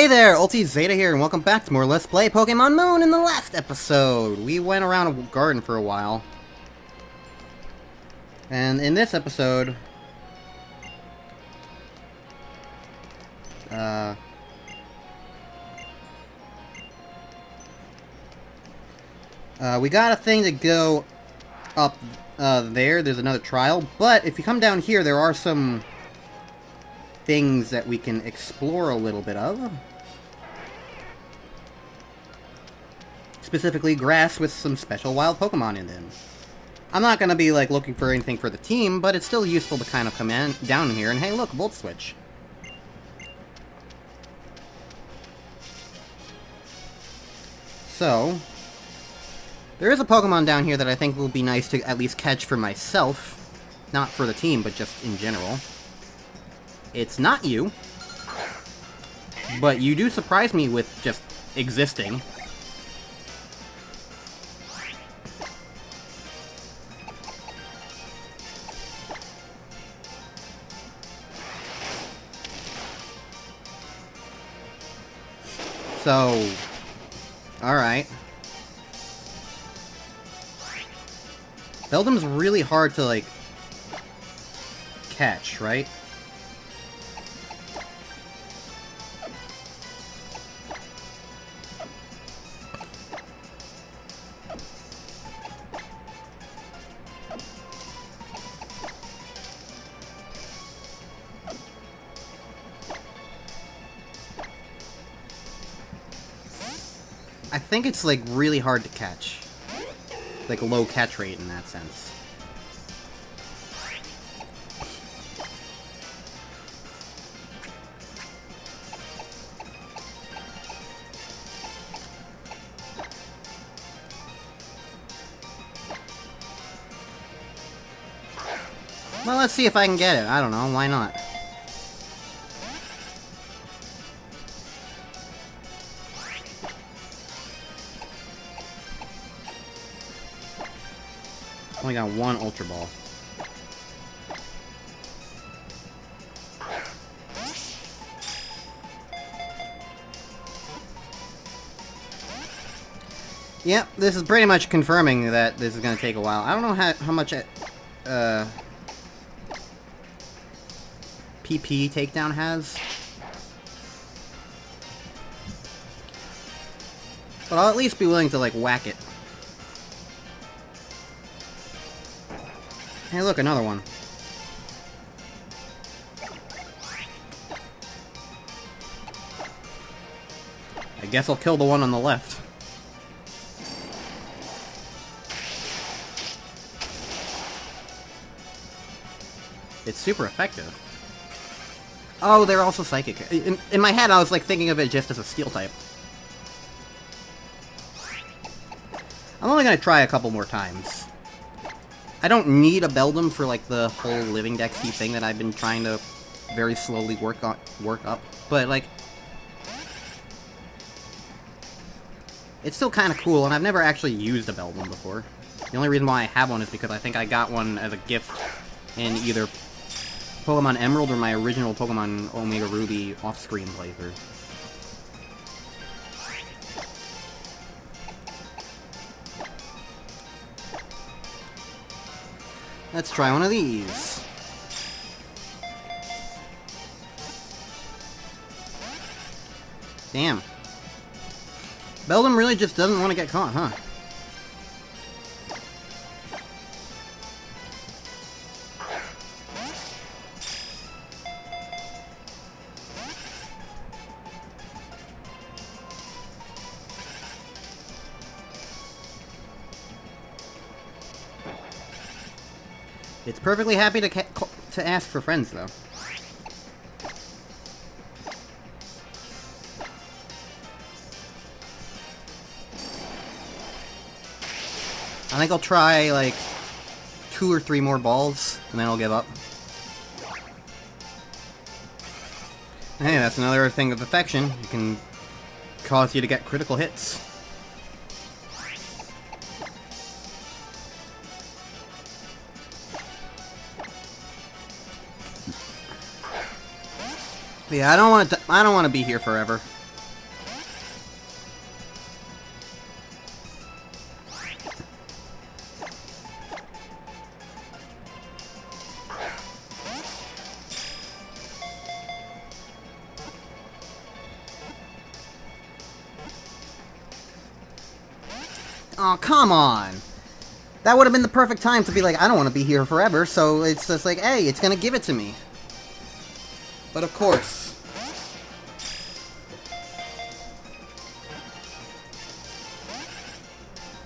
Hey there, Ulti Zeta here, and welcome back to more Let's Play Pokemon Moon. In the last episode, we went around a garden for a while. And in this episode... we got a thing to go up there. There's another trial. But if you come down here, there are some things that we can explore a little bit of. Specifically grass with some special wild Pokemon in them. I'm not going to be like looking for anything for the team, but it's still useful to kind of come down here and hey look, Volt Switch. So, there is a Pokemon down here that I think will be nice to at least catch for myself. Not for the team, but just in general. It's not you, but you do surprise me with just existing. So, alright. Beldum's really hard to, like, catch, right? I think it's, like, really hard to catch. Like, a low catch rate in that sense. Well, let's see if I can get it. I don't know, why not? Only got one Ultra Ball. Yep, this is pretty much confirming that this is going to take a while. I don't know how much PP takedown has. But I'll at least be willing to, like, whack it. Hey, look, another one. I guess I'll kill the one on the left. It's super effective. Oh, they're also psychic. In my head, I was like thinking of it just as a steel type. I'm only gonna try a couple more times. I don't need a Beldum for, like, the whole Living Dexy thing that I've been trying to very slowly work up, but, like, it's still kind of cool, and I've never actually used a Beldum before. The only reason why I have one is because I think I got one as a gift in either Pokemon Emerald or my original Pokemon Omega Ruby off-screen playthrough. Let's try one of these. Damn. Beldum really just doesn't want to get caught, huh? It's perfectly happy to ask for friends, though. I think I'll try, like, 2 or 3 more balls, and then I'll give up. Hey, that's another thing of affection. It can cause you to get critical hits. Yeah, I don't want to be here forever. Oh, come on! That would have been the perfect time to be like, I don't want to be here forever, so it's just like, hey, it's gonna give it to me. But of course.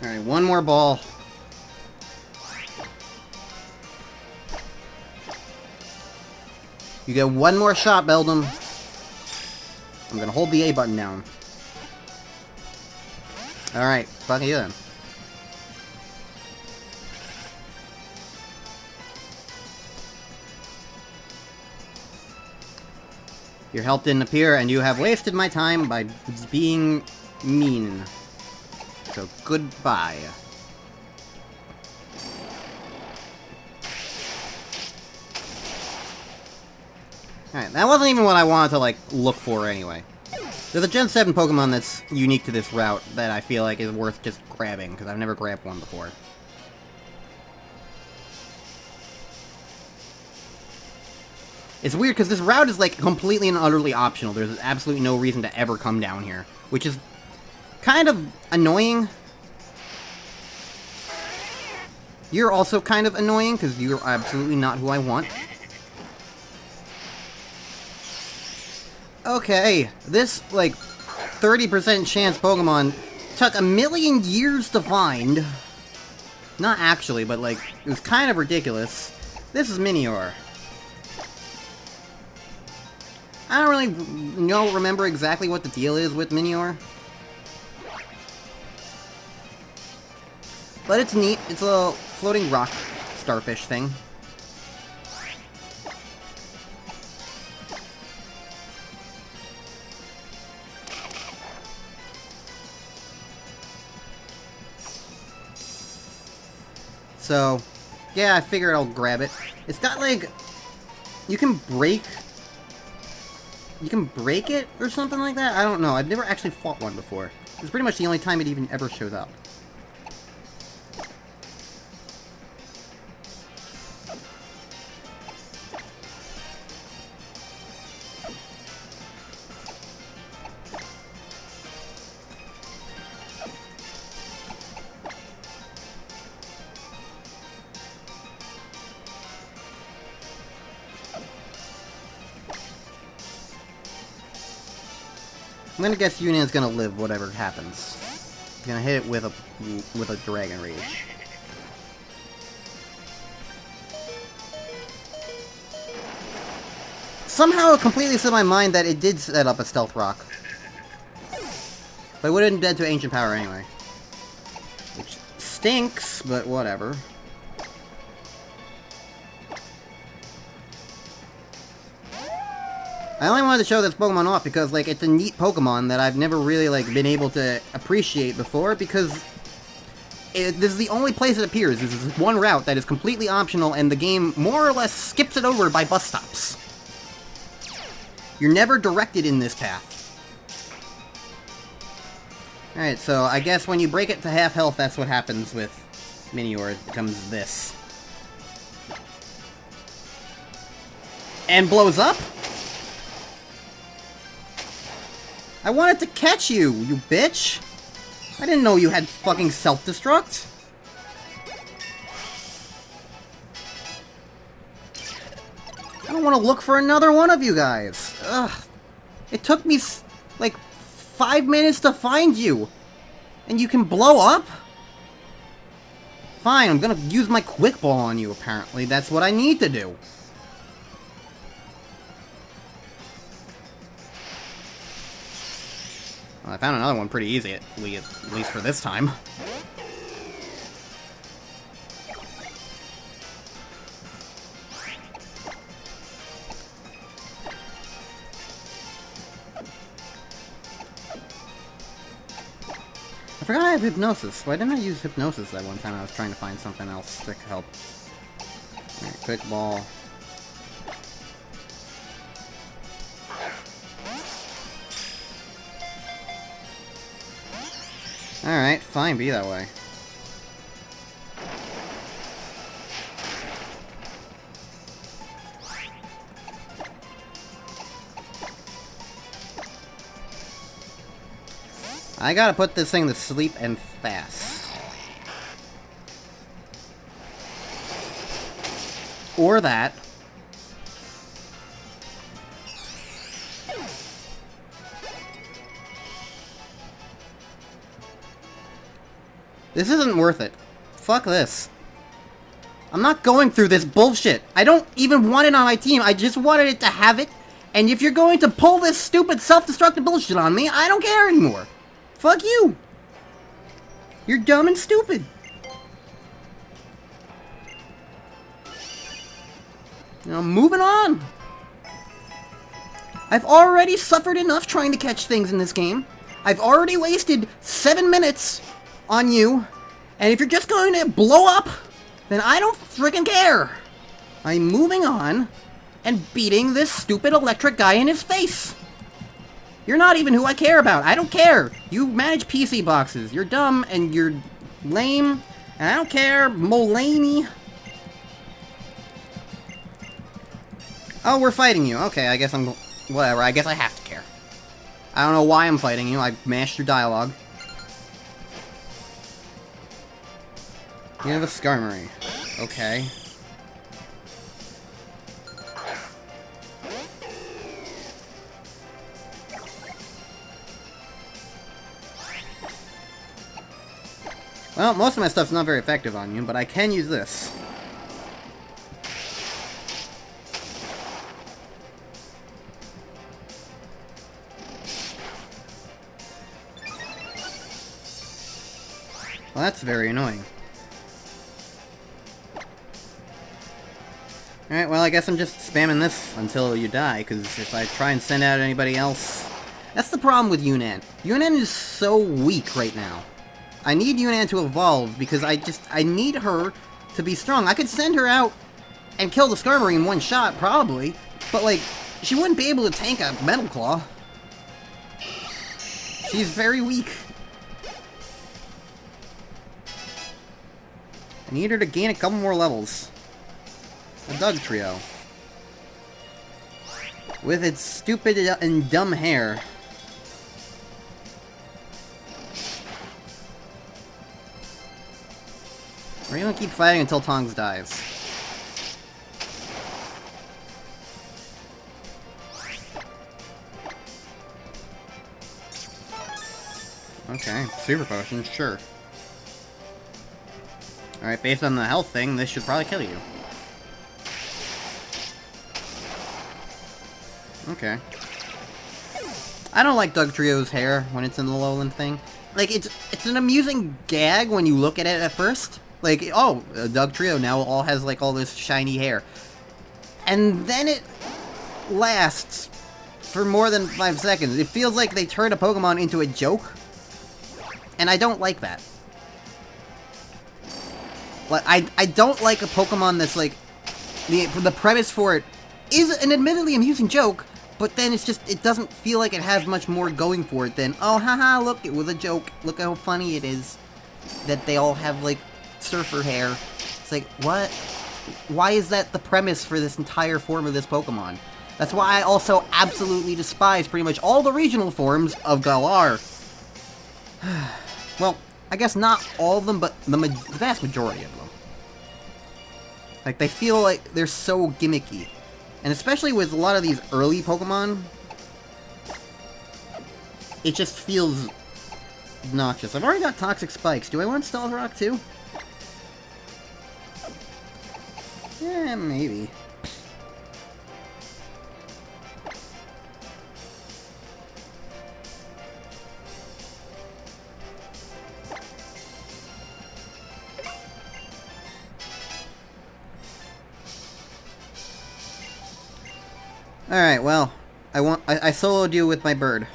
Alright, one more ball. You get one more shot, Beldum. I'm gonna hold the A button down. Alright, fuck you then. Your help didn't appear, and you have wasted my time by being mean. So, goodbye. Alright, that wasn't even what I wanted to, like, look for anyway. There's a Gen 7 Pokemon that's unique to this route that I feel like is worth just grabbing, because I've never grabbed one before. It's weird, because this route is, like, completely and utterly optional. There's absolutely no reason to ever come down here, which is kind of annoying. You're also kind of annoying, because you're absolutely not who I want. Okay, this, like, 30% chance Pokemon took a million years to find. Not actually, but, like, it was kind of ridiculous. This is Minior. I don't really remember exactly what the deal is with Minior. But it's neat. It's a floating rock starfish thing. So, yeah, I figured I'll grab it. It's got, like, you can break it or something like that? I don't know. I've never actually fought one before. It's pretty much the only time it even ever showed up. I'm gonna guess Union's gonna live whatever happens. He's gonna hit it with a Dragon Rage. Somehow it completely slipped my mind that it did set up a Stealth Rock. But it would have been dead to Ancient Power anyway. Which stinks, but whatever. I only wanted to show this Pokemon off because, like, it's a neat Pokemon that I've never really, like, been able to appreciate before because this is the only place it appears. This is one route that is completely optional and the game more or less skips it over by bus stops. You're never directed in this path. Alright, so I guess when you break it to half health, that's what happens with Minior. It becomes this. And blows up? I wanted to catch you, you bitch! I didn't know you had fucking self-destruct! I don't want to look for another one of you guys! Ugh. It took me, like, 5 minutes to find you! And you can blow up? Fine, I'm gonna use my Quick Ball on you, apparently. That's what I need to do. Well, I found another one pretty easy, at least for this time. I forgot I have Hypnosis. Why didn't I use Hypnosis that one time I was trying to find something else to help? Alright, Quick Ball. Alright, fine, be that way. I gotta put this thing to sleep and fast. Or that. This isn't worth it. Fuck this. I'm not going through this bullshit. I don't even want it on my team. I just wanted it to have it. And if you're going to pull this stupid self-destructive bullshit on me, I don't care anymore. Fuck you. You're dumb and stupid. You know, moving on. I've already suffered enough trying to catch things in this game. I've already wasted 7 minutes on you. And if you're just going to blow up, then I don't freaking care. I'm moving on and beating this stupid electric guy in his face. You're not even who I care about. I don't care. You manage PC boxes. You're dumb and you're lame. And I don't care. Mulaney. Oh, we're fighting you. Okay, I guess I'm... Whatever, I guess I have to care. I don't know why I'm fighting you. I mashed your dialogue. You have a Skarmory. Okay. Well, most of my stuff's not very effective on you, but I can use this. Well, that's very annoying. Alright, well, I guess I'm just spamming this until you die, because if I try and send out anybody else... That's the problem with Yunnan. Yunnan is so weak right now. I need Yunnan to evolve, because I need her to be strong. I could send her out and kill the Skarmory in one shot, probably, but, like, she wouldn't be able to tank a Metal Claw. She's very weak. I need her to gain a couple more levels. A Dugtrio. With its stupid and dumb hair. We're gonna keep fighting until Tongs dies. Okay, Super Potion, sure. Alright, based on the health thing, this should probably kill you. Okay. I don't like Dugtrio's hair when it's in the lowland thing. Like, it's an amusing gag when you look at it at first. Like, oh, Dugtrio now all has, like, all this shiny hair. And then it lasts for more than 5 seconds. It feels like they turned a Pokemon into a joke. And I don't like that. Like, I don't like a Pokemon that's, like, the premise for it is an admittedly amusing joke, but then it's just, it doesn't feel like it has much more going for it than, oh, haha, look, it was a joke. Look how funny it is that they all have, like, surfer hair. It's like, what? Why is that the premise for this entire form of this Pokemon? That's why I also absolutely despise pretty much all the regional forms of Galar. Well, I guess not all of them, but the vast majority of them. Like, they feel like they're so gimmicky. And especially with a lot of these early Pokemon, it just feels obnoxious. I've already got Toxic Spikes. Do I want Stealth Rock too? Yeah, maybe. Alright, well, I soloed you with my bird.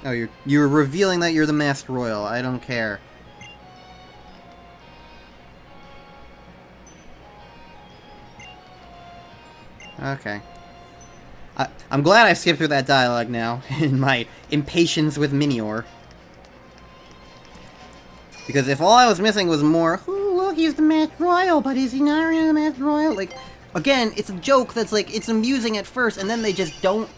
Oh, you're revealing that you're the Masked Royal. I don't care. Okay. I'm glad I skipped through that dialogue now, in my impatience with Minior. Because if all I was missing was more, oh, look, he's the Masked Royal, but is he not really the Masked Royal? Like, again, it's a joke that's, like, it's amusing at first, and then they just don't...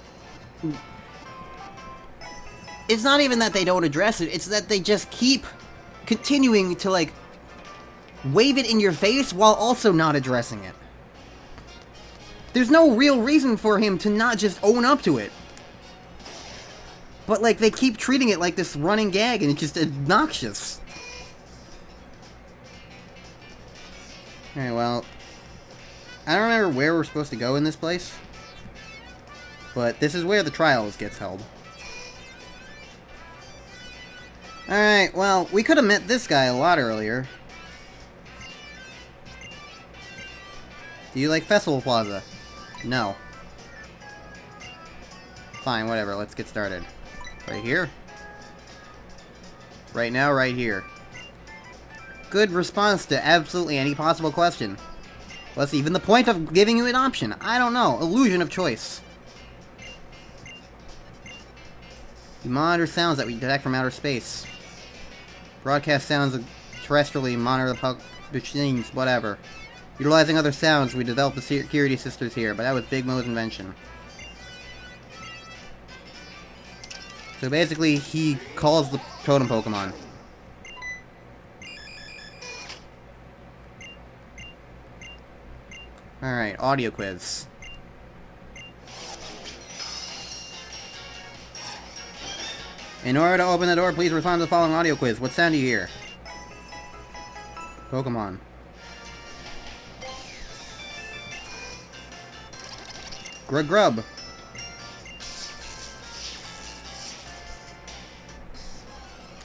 It's not even that they don't address it, it's that they just keep continuing to, like, wave it in your face while also not addressing it. There's no real reason for him to not just own up to it. But, like, they keep treating it like this running gag, and it's just obnoxious. Alright, well, I don't remember where we're supposed to go in this place, but this is where the trials gets held. Alright, well, we could have met this guy a lot earlier. Do you like Festival Plaza? No. Fine, whatever, let's get started. Right here? Right now, right here. Good response to absolutely any possible question. What's even the point of giving you an option? I don't know. Illusion of choice. You monitor sounds that we detect from outer space. Broadcast sounds terrestrially, monitor the machines, whatever. Utilizing other sounds, we developed the security systems here, but that was Big Mo's invention. So basically, he calls the totem Pokemon. Alright, audio quiz. In order to open the door, please respond to the following audio quiz. What sound do you hear? Pokemon. Grub.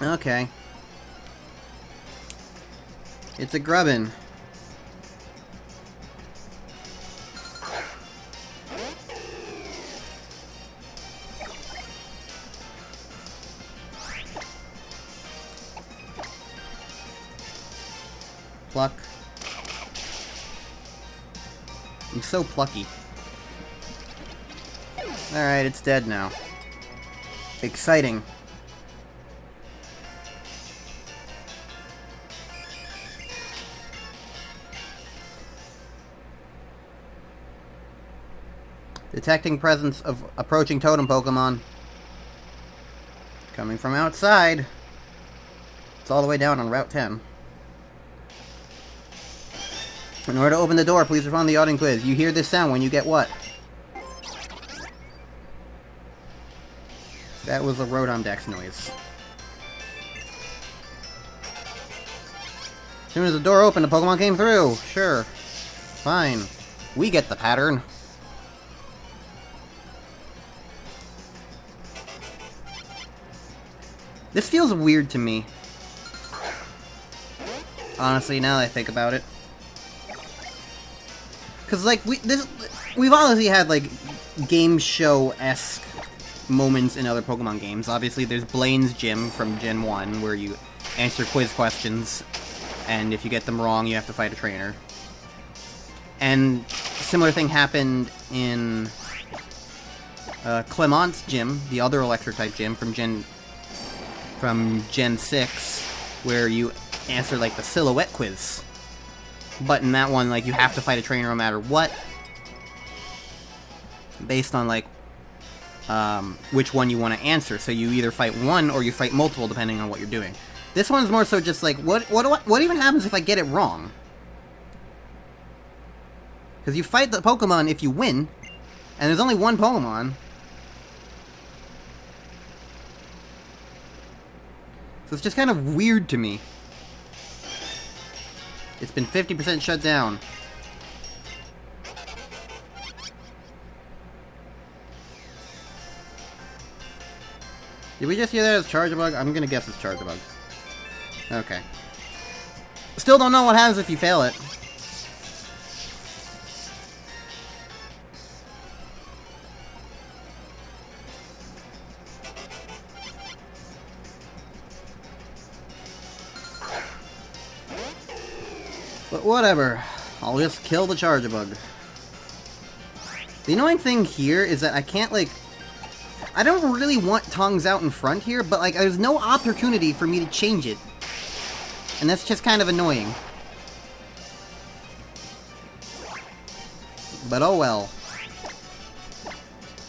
Okay. It's a grubbin. Pluck. I'm so plucky. Alright, it's dead now. Exciting. Detecting presence of approaching totem Pokemon. Coming from outside. It's all the way down on Route 10. In order to open the door, please respond to the audio quiz. You hear this sound when you get what? That was a Rotom Dex noise. As soon as the door opened, a Pokemon came through. Sure. Fine. We get the pattern. This feels weird to me. Honestly, now that I think about it. Because, like, we've obviously had, like, game show-esque moments in other Pokemon games. Obviously, there's Blaine's Gym from Gen 1, where you answer quiz questions, and if you get them wrong, you have to fight a trainer. And similar thing happened in Clement's Gym, the other Electric-type gym from Gen 6, where you answer, like, the Silhouette quiz. But in that one, like, you have to fight a trainer no matter what. Based on, like, which one you want to answer. So you either fight one or you fight multiple, depending on what you're doing. This one's more so just like, what even happens if I get it wrong? Because you fight the Pokemon if you win, and there's only one Pokemon. So it's just kind of weird to me. It's been 50% shut down. Did we just hear that as Charjabug? I'm gonna guess it's Charjabug. Okay. Still don't know what happens if you fail it. But whatever. I'll just kill the Charjabug. The annoying thing here is that I can't, like... I don't really want tongues out in front here, but, like, there's no opportunity for me to change it. And that's just kind of annoying. But oh well.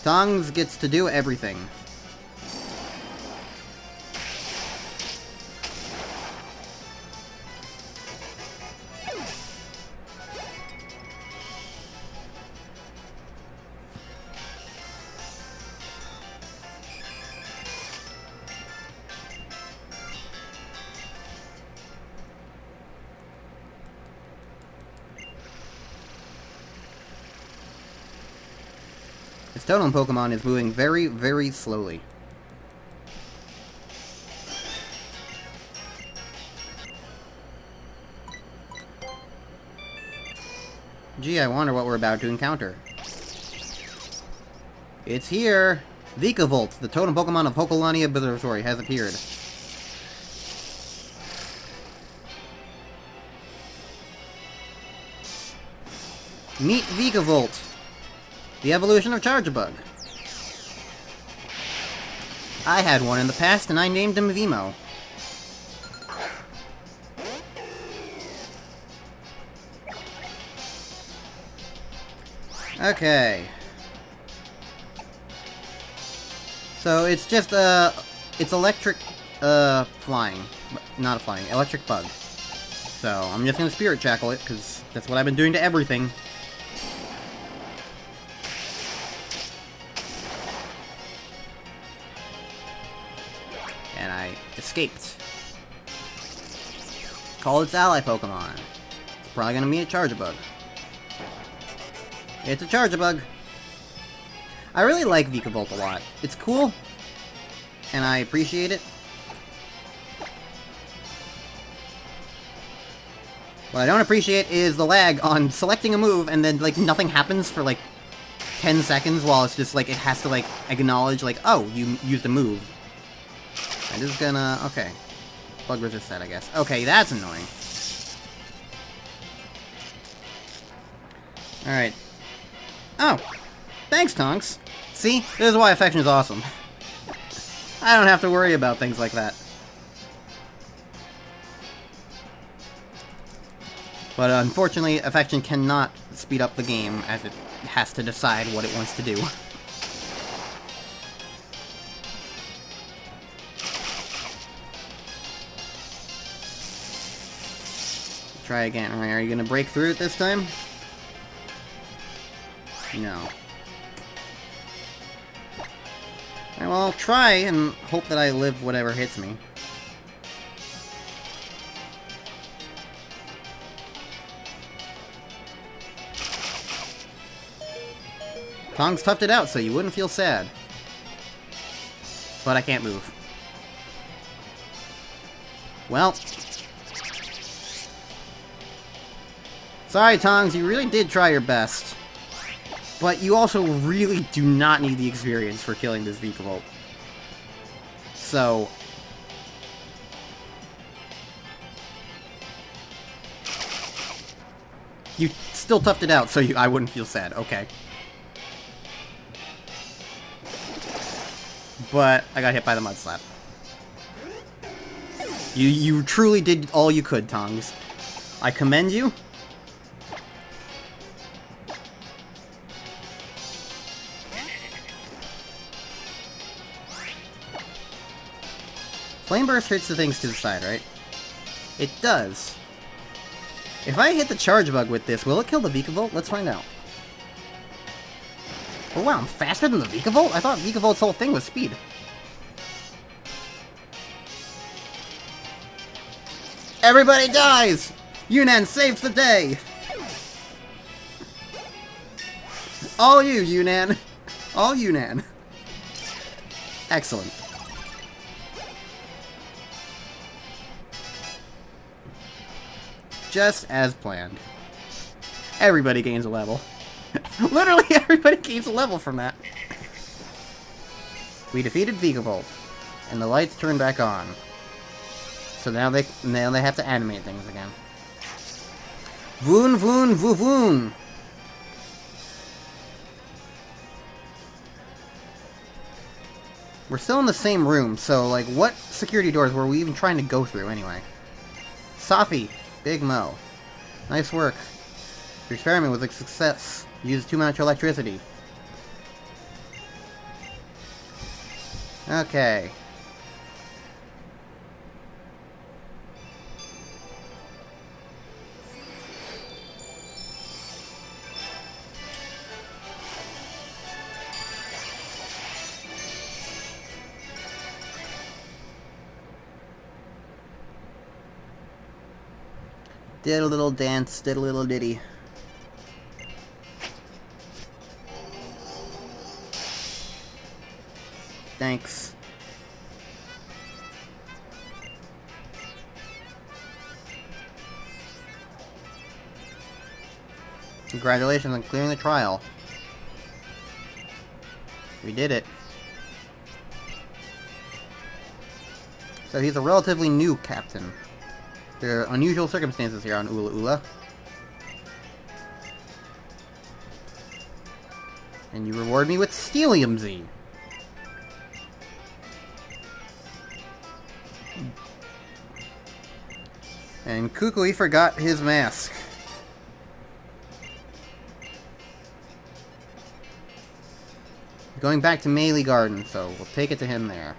Tongs gets to do everything. This totem Pokemon is moving very, very slowly. Gee, I wonder what we're about to encounter. It's here! Vikavolt, the totem Pokemon of Hokulani Observatory, has appeared. Meet Vikavolt, the evolution of Charjabug. I had one in the past, and I named him Vimo. Okay. So it's just, it's electric, flying. Not a flying, electric bug. So I'm just gonna Spirit Jackal it, because that's what I've been doing to everything. And I escaped. Call its ally Pokemon. It's probably gonna meet a Charjabug. It's a Charjabug. I really like Vikavolt a lot. It's cool, and I appreciate it. What I don't appreciate is the lag on selecting a move and then, like, nothing happens for, like, 10 seconds while it's just, like, it has to, like, acknowledge, like, oh, you used a move. I'm just gonna... okay. Bug resist that, I guess. Okay, that's annoying. Alright. Oh! Thanks, Tonks! See? This is why Affection is awesome. I don't have to worry about things like that. But unfortunately, Affection cannot speed up the game, as it has to decide what it wants to do. Try again. Are you gonna break through it this time? No. Alright, well, I'll try and hope that I live whatever hits me. Tongs toughed it out so you wouldn't feel sad. But I can't move. Well. Sorry, Tongs, you really did try your best. But you also really do not need the experience for killing this Vikavolt. So... you still toughed it out, so I wouldn't feel sad. Okay. But I got hit by the Mud Slap. You truly did all you could, Tongs. I commend you. Flame Burst hits the things to the side, right? It does. If I hit the Charjabug with this, will it kill the Vikavolt? Let's find out. Oh wow, I'm faster than the Vikavolt? I thought Vikavolt's whole thing was speed. Everybody dies! Yunnan saves the day! All you, Yunnan! All Yunnan! Excellent. Just as planned. Everybody gains a level. Literally everybody gains a level from that. We defeated Vikavolt, and the lights turned back on. So now they have to animate things again. Voon voon voo voon. We're still in the same room, so like what security doors were we even trying to go through anyway? Safi, Big Mo. Nice work. Your experiment was a success. You used too much electricity. Okay. Did a little dance, did a little ditty. Thanks. Congratulations on clearing the trial. We did it. So he's a relatively new captain. There are unusual circumstances here on Ula Ula. And you reward me with Steelium Z. And Kukui forgot his mask. Going back to Melee Garden, so we'll take it to him there.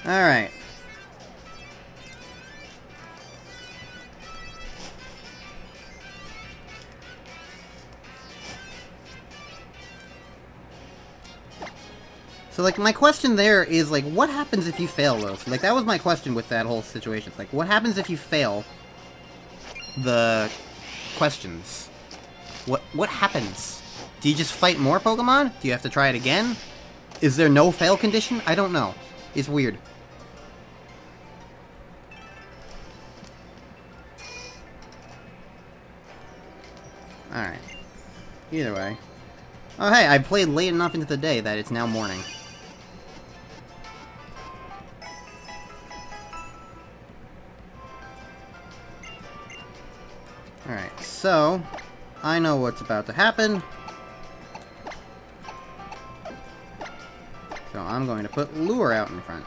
Alright. So, like, my question there is, like, what happens if you fail those? Like, that was my question with that whole situation. Like, what happens if you fail the questions? What happens? Do you just fight more Pokemon? Do you have to try it again? Is there no fail condition? I don't know. It's weird. Alright. Either way. Oh hey, I played late enough into the day that it's now morning. Alright, so I know what's about to happen. So I'm going to put Lure out in front.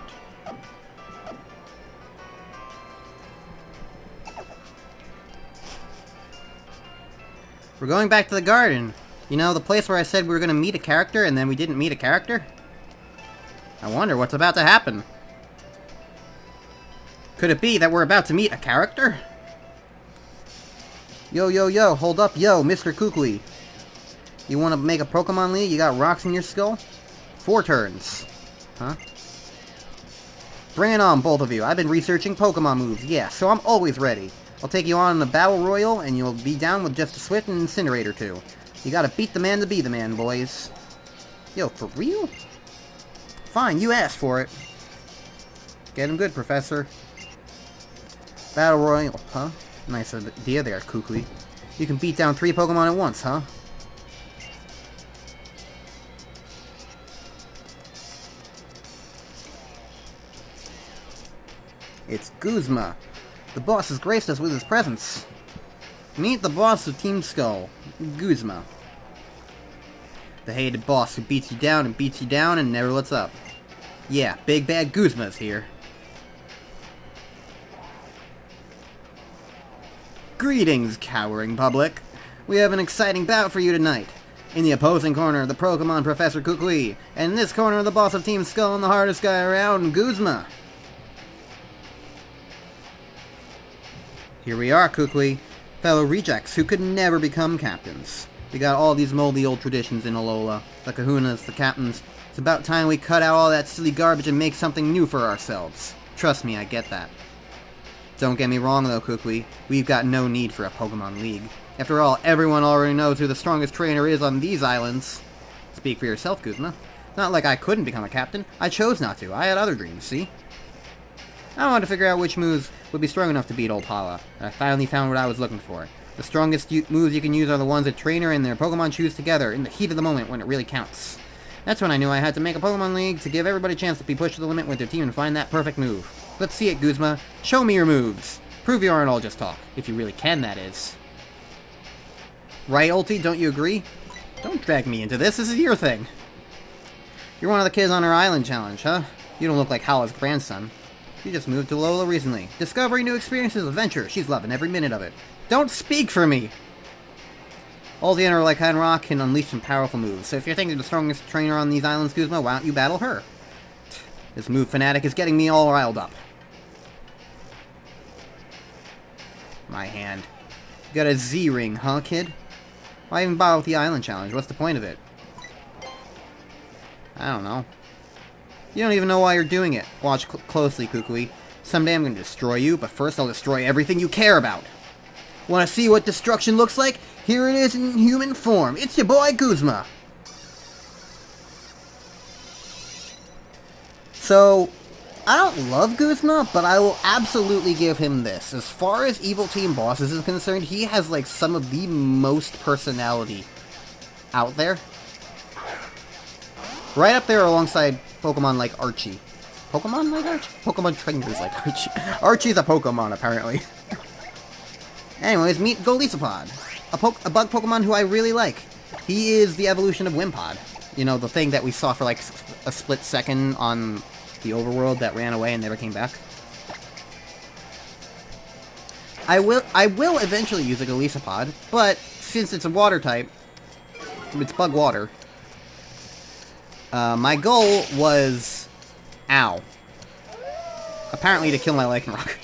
We're going back to the garden. You know, the place where I said we were going to meet a character and then we didn't meet a character? I wonder what's about to happen. Could it be that we're about to meet a character? Yo, yo, yo, hold up, yo, Mr. Kukui. You want to make a Pokemon League? You got rocks in your skull? 4 turns. Huh? Bring it on, both of you. I've been researching Pokemon moves, yeah, so I'm always ready. I'll take you on in the Battle Royal, and you'll be down with just a Swift and Incinerate 2. You gotta beat the man to be the man, boys. Yo, for real? Fine, you asked for it. Get him good, Professor. Battle Royal, huh? Nice idea there, Kukui. You can beat down 3 Pokemon at once, huh? It's Guzma. The boss has graced us with his presence. Meet the boss of Team Skull, Guzma. The hated boss who beats you down and never lets up. Yeah, Big Bad Guzma's here. Greetings, cowering public. We have an exciting bout for you tonight. In the opposing corner, the Pokemon Professor Kukui, and in this corner, the boss of Team Skull and the hardest guy around, Guzma. Here we are, Kukui, fellow rejects who could never become captains. We got all these moldy old traditions in Alola, the kahunas, the captains. It's about time we cut out all that silly garbage and make something new for ourselves. Trust me, I get that. Don't get me wrong though, Kukui, we've got no need for a Pokemon League. After all, everyone already knows who the strongest trainer is on these islands. Speak for yourself, Guzma. It's not like I couldn't become a captain. I chose not to. I had other dreams, see? I wanted to figure out which moves would be strong enough to beat Old Hala, and I finally found what I was looking for. The strongest moves you can use are the ones a trainer and their Pokemon choose together in the heat of the moment when it really counts. That's when I knew I had to make a Pokemon League to give everybody a chance to be pushed to the limit with their team and find that perfect move. Let's see it, Guzma. Show me your moves. Prove you aren't all just talk. If you really can, that is. Right, Ulti? Don't you agree? Don't drag me into this. This is your thing. You're one of the kids on our island challenge, huh? You don't look like Hala's grandson. You just moved to Lola recently. Discovering new experiences, adventure. She's loving every minute of it. Don't speak for me! Ulti and her Lycan Rock can unleash some powerful moves, so if you're thinking of the strongest trainer on these islands, Guzma, why don't you battle her? This move fanatic is getting me all riled up. My hand. You got a Z-ring, huh, kid? Why even bother with the island challenge? What's the point of it? I don't know. You don't even know why you're doing it. Watch closely, Kukui. Someday I'm going to destroy you, but first I'll destroy everything you care about. Want to see what destruction looks like? Here it is in human form. It's your boy Guzma. So, I don't love Guzma, but I will absolutely give him this. As far as Evil Team bosses is concerned, he has like some of the most personality out there. Right up there alongside Pokemon like Archie. Pokemon like Archie? Pokemon trainers like Archie. Archie's a Pokemon, apparently. Anyways, meet Golisopod. A bug Pokemon who I really like. He is the evolution of Wimpod. You know, the thing that we saw for like a split second on the overworld that ran away and never came back. I will eventually use a Golisopod, but since it's a water type, it's bug water. My goal was... Ow. Apparently to kill my Lycanroc.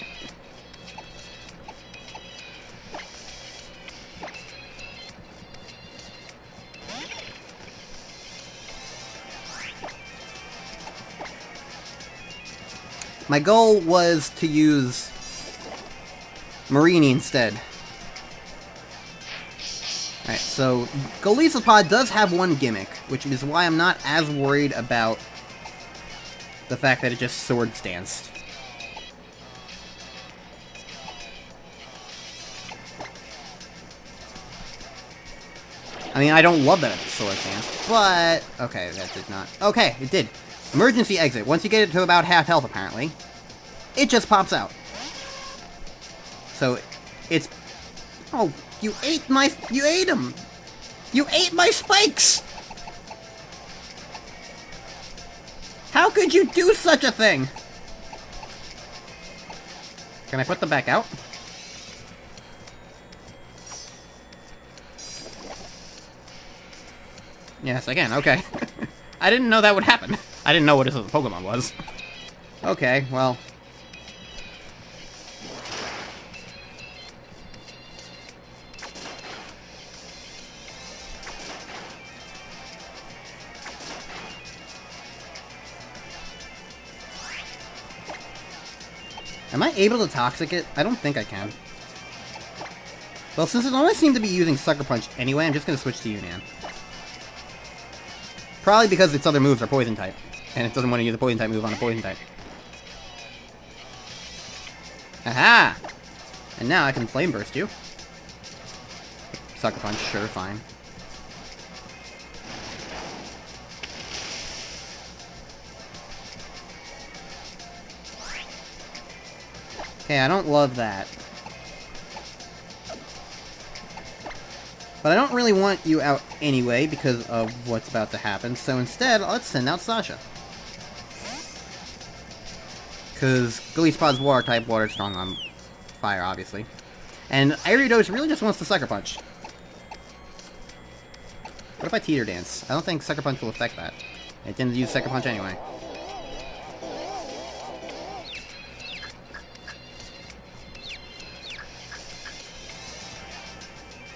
My goal was to use Marini instead. Alright, so Golisopod does have one gimmick, which is why I'm not as worried about the fact that it just Swords Danced. I mean, I don't love that it's Swords Danced, but... Okay, that did not... Okay, it did. Emergency exit. Once you get it to about half health, apparently, it just pops out. So, it's... Oh, you ate my... You ate him! You ate my spikes! How could you do such a thing? Can I put them back out? Yes, I can. Okay. I didn't know that would happen. I didn't know what this Pokemon was. Okay, well... Am I able to Toxic it? I don't think I can. Well, since it only seemed to be using Sucker Punch anyway, I'm just gonna switch to Yunnan. Probably because its other moves are Poison type, and it doesn't want to use a Poison type move on a Poison type. Aha! And now I can Flame Burst you. Sucker Punch, sure, fine. Okay, I don't love that. But I don't really want you out anyway because of what's about to happen, so instead, let's send out Sasha. Because Golisopod's water type, water strong on fire, obviously. And Ariados really just wants to Sucker Punch. What if I Teeter Dance? I don't think Sucker Punch will affect that. It didn't use Sucker Punch anyway.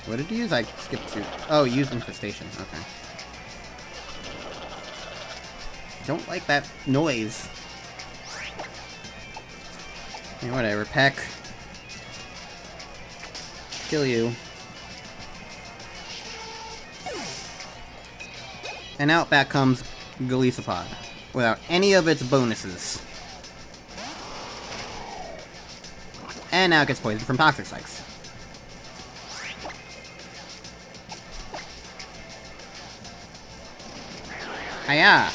What did you use? I skipped to... Oh, use Infestation. Okay. Don't like that noise. Yeah, whatever. Peck. Kill you. And out back comes Golisopod. Without any of its bonuses. And now it gets poisoned from Toxic Spikes. Hiya!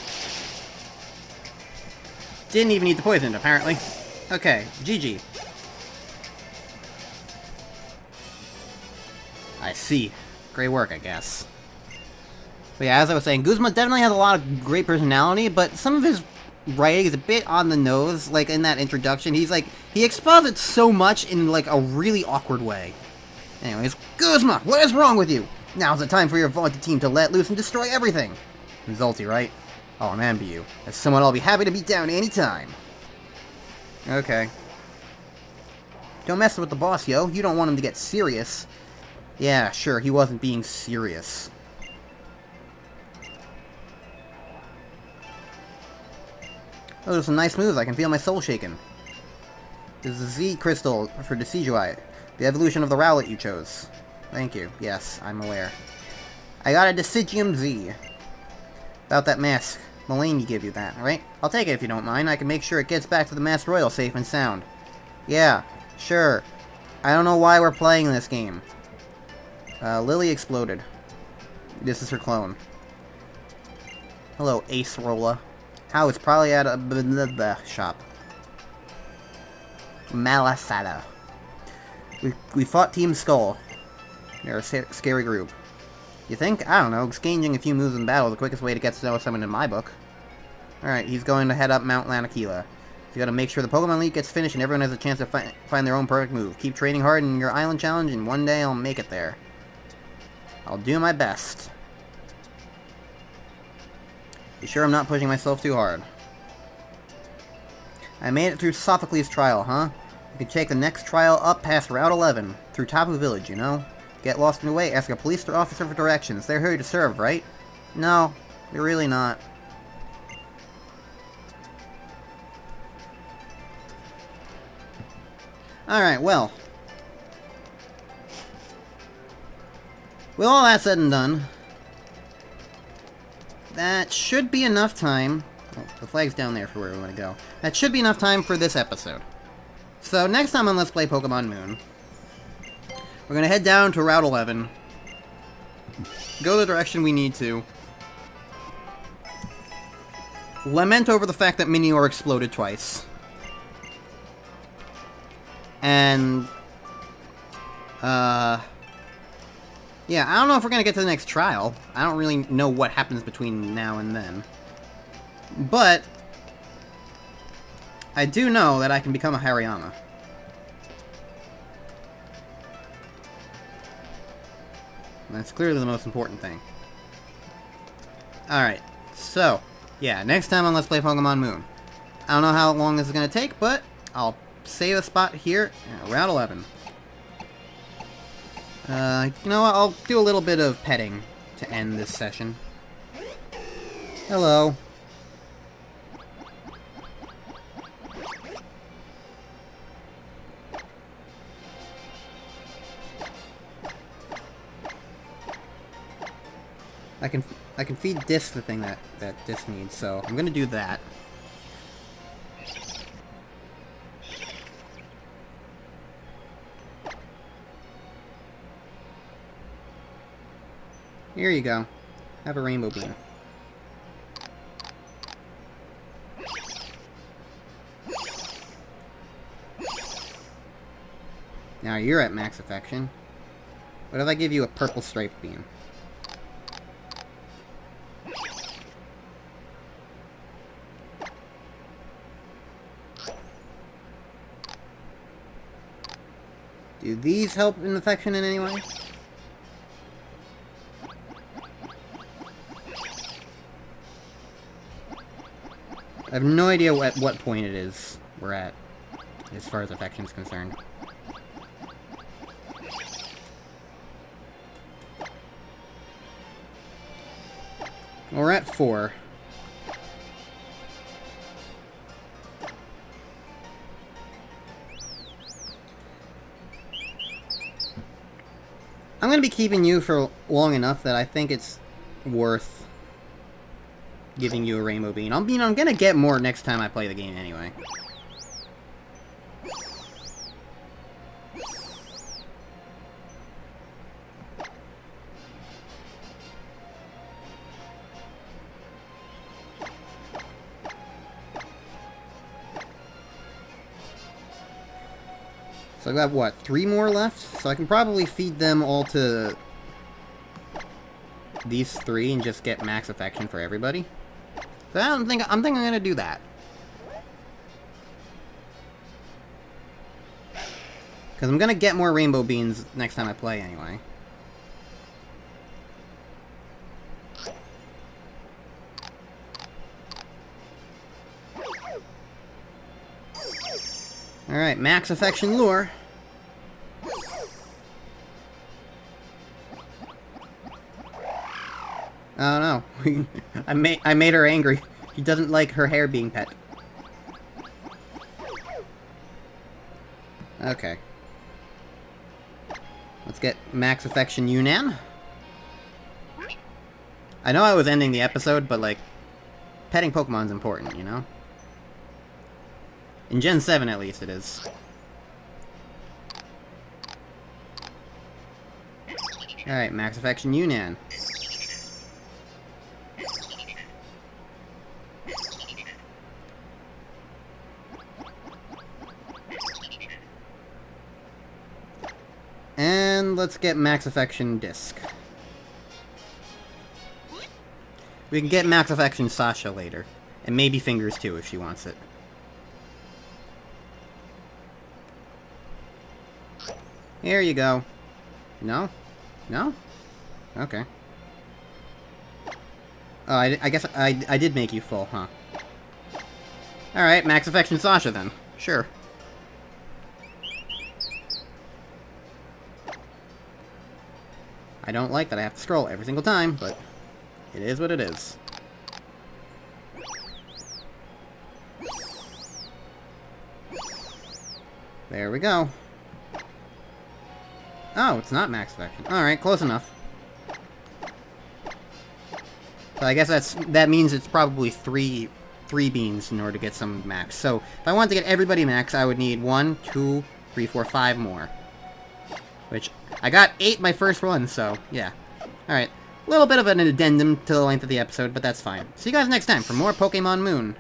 Didn't even need the poison, apparently. Okay, GG. I see. Great work, I guess. But yeah, as I was saying, Guzma definitely has a lot of great personality, but some of his writing is a bit on the nose, like in that introduction. He's like, he exposits so much in like a really awkward way. Anyways, Guzma, what is wrong with you? Now's the time for your vaunted team to let loose and destroy everything. Resulty, right? Oh, I'm Ambu. As someone I'll be happy to beat down anytime. Okay. Don't mess with the boss, yo. You don't want him to get serious. Yeah, sure, he wasn't being serious. Oh, there's some nice moves. I can feel my soul shaking. There's a Z crystal for Decidueye. The evolution of the Rowlet you chose. Thank you. Yes, I'm aware. I got a Deciduum Z. About that mask. Mulaney gave you that, alright? I'll take it if you don't mind. I can make sure it gets back to the Masked Royal safe and sound. Yeah, sure. I don't know why we're playing this game. Lily exploded. This is her clone. Hello, Ace Rolla. How? It's probably at a shop. Malasada. We fought Team Skull. They're a scary group. You think? I don't know. Exchanging a few moves in battle is the quickest way to get to know someone in my book. Alright, he's going to head up Mount Lanakila. You gotta make sure the Pokemon League gets finished and everyone has a chance to find their own perfect move. Keep training hard in your island challenge and one day I'll make it there. I'll do my best. Be sure I'm not pushing myself too hard. I made it through Sophocles' trial, huh? You can take the next trial up past Route 11, through Tapu Village, you know? Get lost in the way, ask a police officer for directions. They're here to serve, right? No, they're really not. Alright, well. With all that said and done, that should be enough time. Oh, the flag's down there for where we want to go. That should be enough time for this episode. So, next time on Let's Play Pokemon Moon, we're going to head down to Route 11, go the direction we need to, lament over the fact that Minior exploded twice, and, yeah, I don't know if we're going to get to the next trial. I don't really know what happens between now and then. But I do know that I can become a Hariyama. That's clearly the most important thing. Alright, so, yeah, next time on Let's Play Pokemon Moon. I don't know how long this is going to take, but I'll save a spot here at Route 11. You know what, I'll do a little bit of petting to end this session. Hello. I can feed Disc the thing that Disc needs, so I'm gonna do that. Here you go. Have a rainbow beam. Now you're at max affection. What if I give you a purple striped beam? Do these help in affection in any way? I have no idea at what point it is we're at, as far as affection is concerned. Well, we're at 4. I'm going to be keeping you for long enough that I think it's worth giving you a rainbow bean. I'm going to get more next time I play the game anyway. So I got, what, 3 more left? So I can probably feed them all to these 3 and just get max affection for everybody. So I'm thinking I'm gonna do that. Because I'm gonna get more rainbow beans next time I play anyway. Alright, max affection lure. Oh no. I made her angry. She doesn't like her hair being pet. Okay. Let's get Max Affection Yunnan. I know I was ending the episode, but, like, petting Pokemon's important, you know? In Gen 7, at least, it is. Alright, Max Affection Yunnan. And let's get Max Affection Disc. We can get Max Affection Sasha later. And maybe Fingers too, if she wants it. Here you go. No? No? Okay. Oh, I guess I did make you full, huh? Alright, Max Affection Sasha then. Sure. I don't like that I have to scroll every single time, but it is what it is. There we go. Oh, it's not Max Affection. Alright, close enough. So I guess that means it's probably three beans in order to get some max. So if I wanted to get everybody max, I would need 1, 2, 3, 4, 5 more. Which, I got 8 my first run, so, yeah. Alright, a little bit of an addendum to the length of the episode, but that's fine. See you guys next time for more Pokemon Moon.